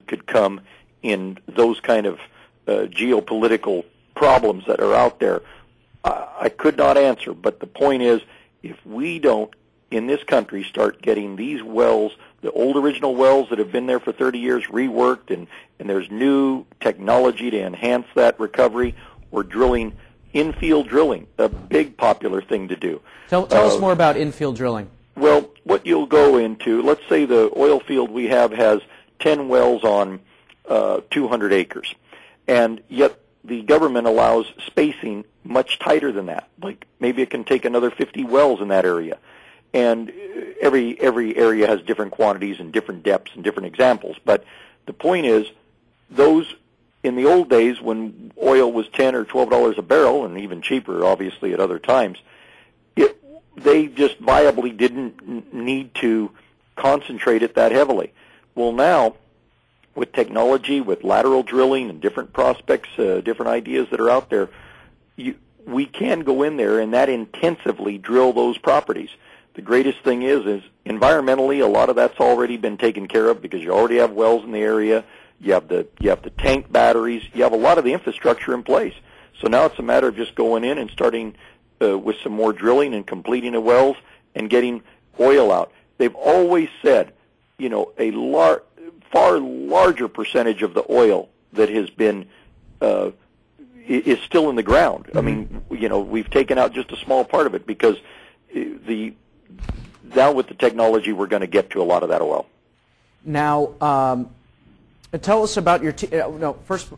could come in those kind of geopolitical problems that are out there, I could not answer. But the point is, if we don't, in this country, start getting these wells, the old original wells that have been there for 30 years, reworked, and there's new technology to enhance that recovery, we're drilling infield drilling, a big popular thing to do. Tell us more about infield drilling. Well, what you'll go into, let's say the oil field we have has 10 wells on 200 acres, and yet the government allows spacing much tighter than that. Like maybe it can take another 50 wells in that area. And every area has different quantities and different depths and different examples. But the point is, those in the old days when oil was $10 or $12 a barrel, and even cheaper, obviously, at other times, they just viably didn't need to concentrate it that heavily. Well, now, with technology, with lateral drilling and different prospects, different ideas that are out there, we can go in there and that intensively drill those properties. The greatest thing is environmentally, a lot of that's already been taken care of because you already have wells in the area. You have the tank batteries. You have a lot of the infrastructure in place. So now it's a matter of just going in and starting with some more drilling and completing the wells and getting oil out. They've always said, a far larger percentage of the oil that has been is still in the ground. I mean, we've taken out just a small part of it because now with the technology, we're going to get to a lot of that oil. Now, tell us about your team. First,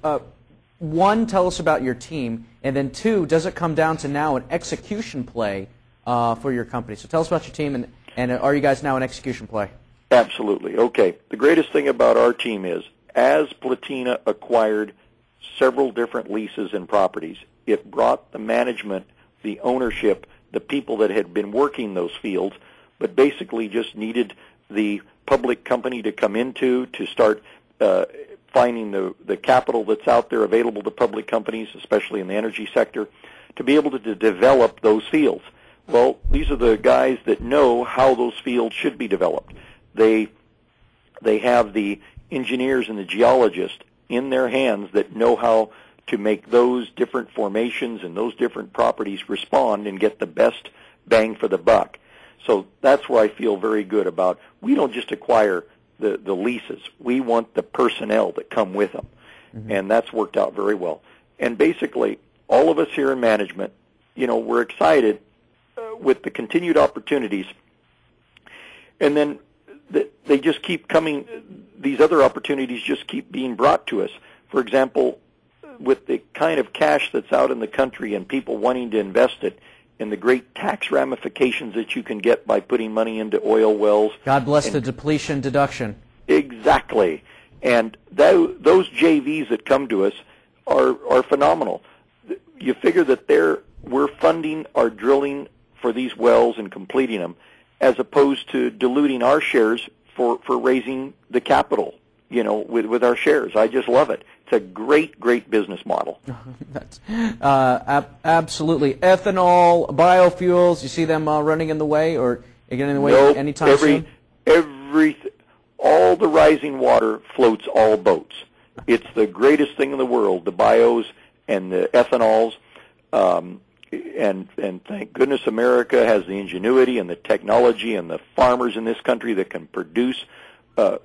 one, tell us about your team, and then two, does it come down to now an execution play for your company? So tell us about your team, and are you guys now an execution play? Absolutely. Okay. The greatest thing about our team is, as Platina acquired several different leases and properties, it brought the management, the ownership, the people that had been working those fields, but basically just needed the public company to come into to start finding the capital that's out there available to public companies, especially in the energy sector, to be able to develop those fields. Well, these are the guys that know how those fields should be developed. They have the engineers and the geologists in their hands that know how to make those different formations and those different properties respond and get the best bang for the buck. So that's where I feel very good about. We don't just acquire the leases. We want the personnel that come with them. Mm-hmm. And that's worked out very well. And basically, all of us here in management, we're excited with the continued opportunities. And then they just keep coming. These other opportunities just keep being brought to us. For example, with the kind of cash that's out in the country and people wanting to invest it, and the great tax ramifications that you can get by putting money into oil wells. God bless the depletion deduction. Exactly. And those JVs that come to us are phenomenal. You figure that we're funding our drilling for these wells and completing them, as opposed to diluting our shares for raising the capital, with our shares. I just love it. It's a great, great business model. That's, absolutely. Ethanol, biofuels, you see them running in the way or getting in the way anytime soon? All the rising water floats all boats. It's the greatest thing in the world, the bios and the ethanols. And thank goodness America has the ingenuity and the technology and the farmers in this country that can produce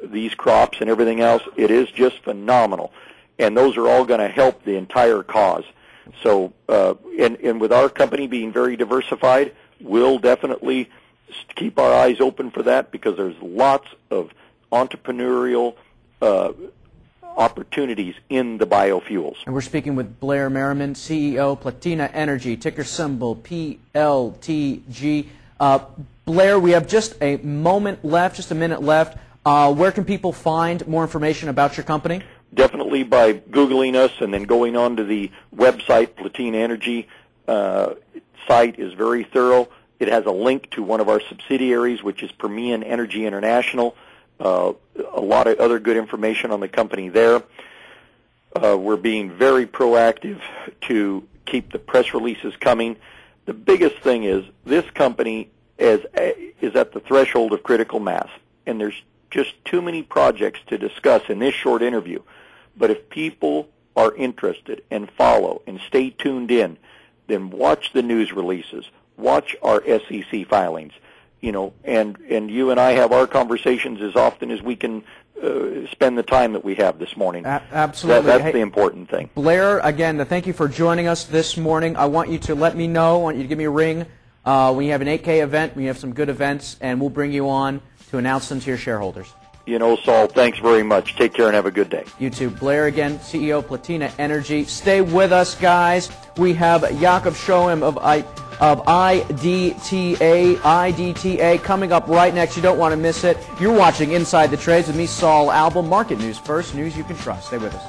these crops and everything else. It is just phenomenal. And those are all going to help the entire cause. So, and with our company being very diversified, we'll definitely keep our eyes open for that because there's lots of entrepreneurial opportunities in the biofuels. And we're speaking with Blair Merriman, CEO, Platina Energy, ticker symbol PLTG. Blair, we have just a minute left. Where can people find more information about your company? Definitely by Googling us and then going on to the website. Platina Energy site is very thorough. It has a link to one of our subsidiaries, which is Merriman Energy International. A lot of other good information on the company there. We're being very proactive to keep the press releases coming. The biggest thing is this company is at the threshold of critical mass, and there's just too many projects to discuss in this short interview. But if people are interested and follow and stay tuned in, then watch the news releases, watch our SEC filings, and you and I have our conversations as often as we can spend the time that we have this morning. Absolutely. That's the important thing. Blair, again, thank you for joining us this morning. I want you to let me know, I want you to give me a ring when you have an 8K event, when you have some good events, and we'll bring you on to announce them to your shareholders. Saul, thanks very much. Take care and have a good day. You too. Blair again, CEO Platina Energy. Stay with us, guys. We have Jakob Schoem of IDTA coming up right next. You don't want to miss it. You're watching Inside the Trades with me, Saul Albom. Market news first, news you can trust. Stay with us.